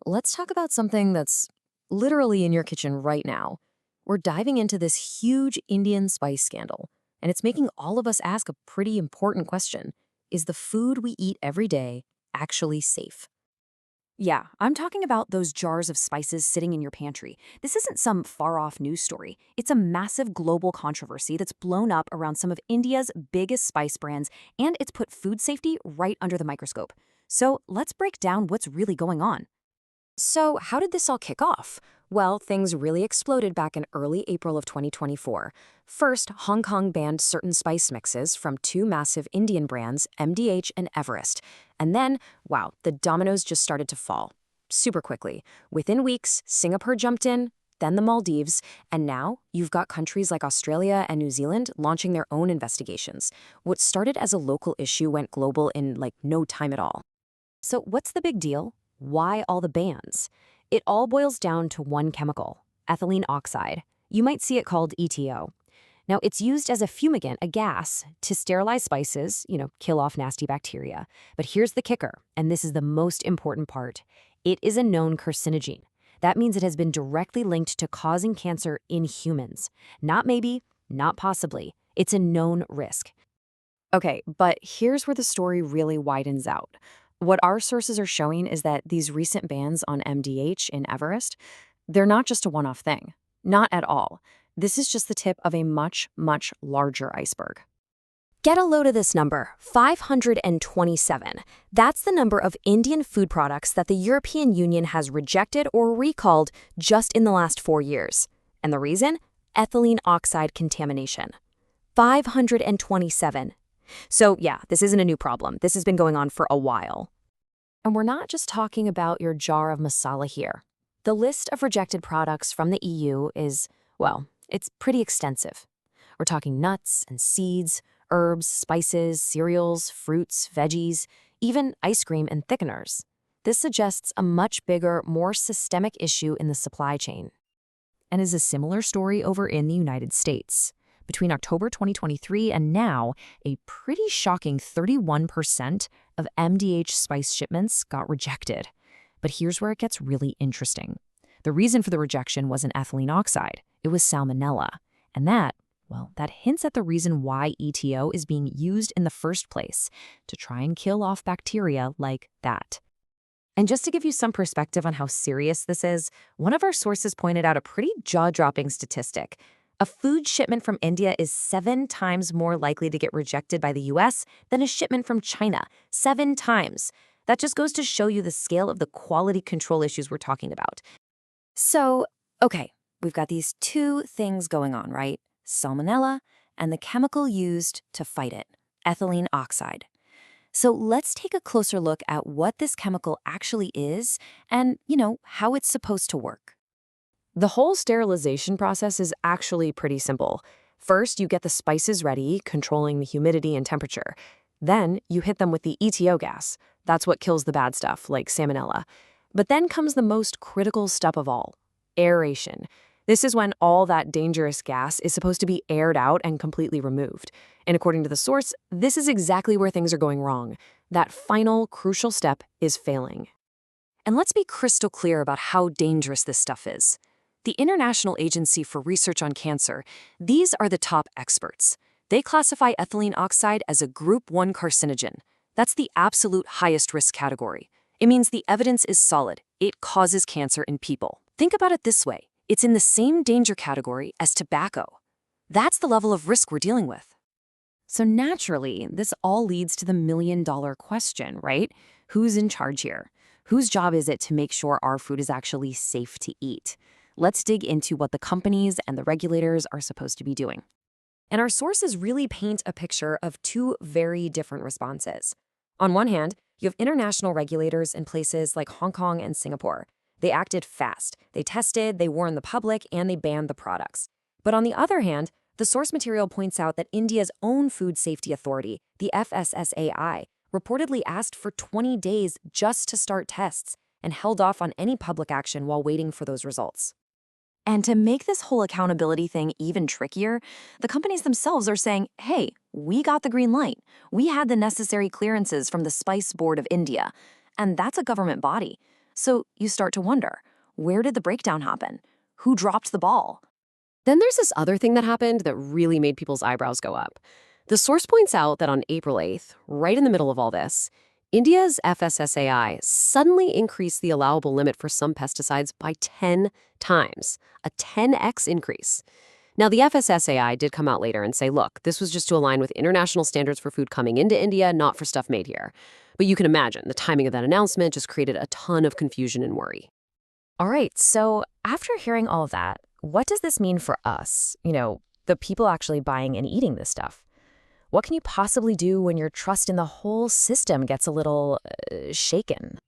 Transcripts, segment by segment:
let's talk about something that's literally in your kitchen right now. We're diving into this huge Indian spice scandal, and it's making all of us ask a pretty important question. Is the food we eat every day actually safe? Yeah, I'm talking about those jars of spices sitting in your pantry. This isn't some far off news story. It's a massive global controversy that's blown up around some of India's biggest spice brands, and it's put food safety right under the microscope. So let's break down what's really going on. So, how did this all kick off? Well, things really exploded back in early April of 2024. First, Hong Kong banned certain spice mixes from two massive Indian brands, MDH and Everest. And then, wow, the dominoes just started to fall. Super quickly. Within weeks, Singapore jumped in, then the Maldives, and now you've got countries like Australia and New Zealand launching their own investigations. What started as a local issue went global in like no time at all. So, what's the big deal? Why all the bans? It all boils down to one chemical, ethylene oxide. You might see it called ETO. Now, it's used as a fumigant, a gas, to sterilize spices, kill off nasty bacteria. But here's the kicker, and this is the most important part. It is a known carcinogen. That means it has been directly linked to causing cancer in humans. Not maybe, not possibly. It's a known risk. Okay, but here's where the story really widens out. What our sources are showing is that these recent bans on MDH in Everest, they're not just a one-off thing. Not at all. This is just the tip of a much, much larger iceberg. Get a load of this number, 527. That's the number of Indian food products that the European Union has rejected or recalled just in the last 4 years. And the reason? Ethylene oxide contamination. 527. So yeah, this isn't a new problem. This has been going on for a while. And we're not just talking about your jar of masala here. The list of rejected products from the EU is, well, it's pretty extensive. We're talking nuts and seeds, herbs, spices, cereals, fruits, veggies, even ice cream and thickeners. This suggests a much bigger, more systemic issue in the supply chain. And is a similar story over in the United States. Between October 2023 and now, a pretty shocking 31% of MDH spice shipments got rejected. But here's where it gets really interesting. The reason for the rejection wasn't ethylene oxide, it was salmonella. And that hints at the reason why ETO is being used in the first place, to try and kill off bacteria like that. And just to give you some perspective on how serious this is, one of our sources pointed out a pretty jaw-dropping statistic. A food shipment from India is 7 times more likely to get rejected by the US than a shipment from China. 7 times. That just goes to show you the scale of the quality control issues we're talking about. So, okay, we've got these two things going on, right? Salmonella and the chemical used to fight it, ethylene oxide. So let's take a closer look at what this chemical actually is and, how it's supposed to work. The whole sterilization process is actually pretty simple. First, you get the spices ready, controlling the humidity and temperature. Then, you hit them with the ETO gas. That's what kills the bad stuff, like salmonella. But then comes the most critical step of all, aeration. This is when all that dangerous gas is supposed to be aired out and completely removed. And according to the source, this is exactly where things are going wrong. That final, crucial step is failing. And let's be crystal clear about how dangerous this stuff is. The International Agency for Research on Cancer, these are the top experts. They classify ethylene oxide as a Group 1 carcinogen. That's the absolute highest risk category. It means the evidence is solid. It causes cancer in people. Think about it this way. It's in the same danger category as tobacco. That's the level of risk we're dealing with. So naturally, this all leads to the million-dollar question, right? Who's in charge here? Whose job is it to make sure our food is actually safe to eat? Let's dig into what the companies and the regulators are supposed to be doing. And our sources really paint a picture of two very different responses. On one hand, you have international regulators in places like Hong Kong and Singapore. They acted fast. They tested, they warned the public, and they banned the products. But on the other hand, the source material points out that India's own food safety authority, the FSSAI, reportedly asked for 20 days just to start tests and held off on any public action while waiting for those results. And to make this whole accountability thing even trickier, the companies themselves are saying, hey, we got the green light. We had the necessary clearances from the Spice Board of India. And that's a government body. So you start to wonder, where did the breakdown happen? Who dropped the ball? Then there's this other thing that happened that really made people's eyebrows go up. The source points out that on April 8th, right in the middle of all this, India's FSSAI suddenly increased the allowable limit for some pesticides by 10 times, a 10x increase. Now, the FSSAI did come out later and say, look, this was just to align with international standards for food coming into India, not for stuff made here. But you can imagine the timing of that announcement just created a ton of confusion and worry. All right, so after hearing all of that, what does this mean for us? The people actually buying and eating this stuff. What can you possibly do when your trust in the whole system gets a little shaken?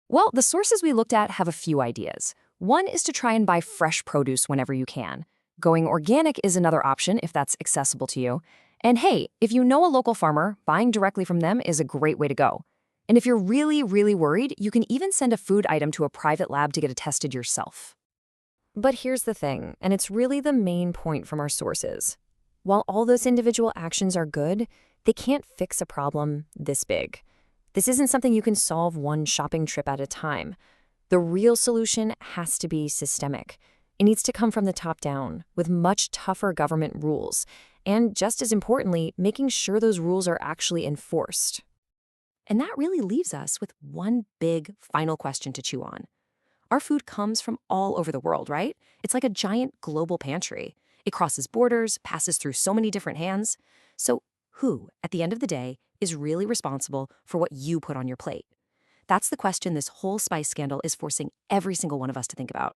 Well, the sources we looked at have a few ideas. One is to try and buy fresh produce whenever you can. Going organic is another option if that's accessible to you. And hey, if you know a local farmer, buying directly from them is a great way to go. And if you're really, really worried, you can even send a food item to a private lab to get it tested yourself. But here's the thing, and it's really the main point from our sources. While all those individual actions are good, they can't fix a problem this big. This isn't something you can solve one shopping trip at a time. The real solution has to be systemic. It needs to come from the top down, with much tougher government rules, and just as importantly, making sure those rules are actually enforced. And that really leaves us with one big final question to chew on. Our food comes from all over the world, right? It's like a giant global pantry. It crosses borders, passes through so many different hands. So who, at the end of the day, is really responsible for what you put on your plate? That's the question this whole spice scandal is forcing every single one of us to think about.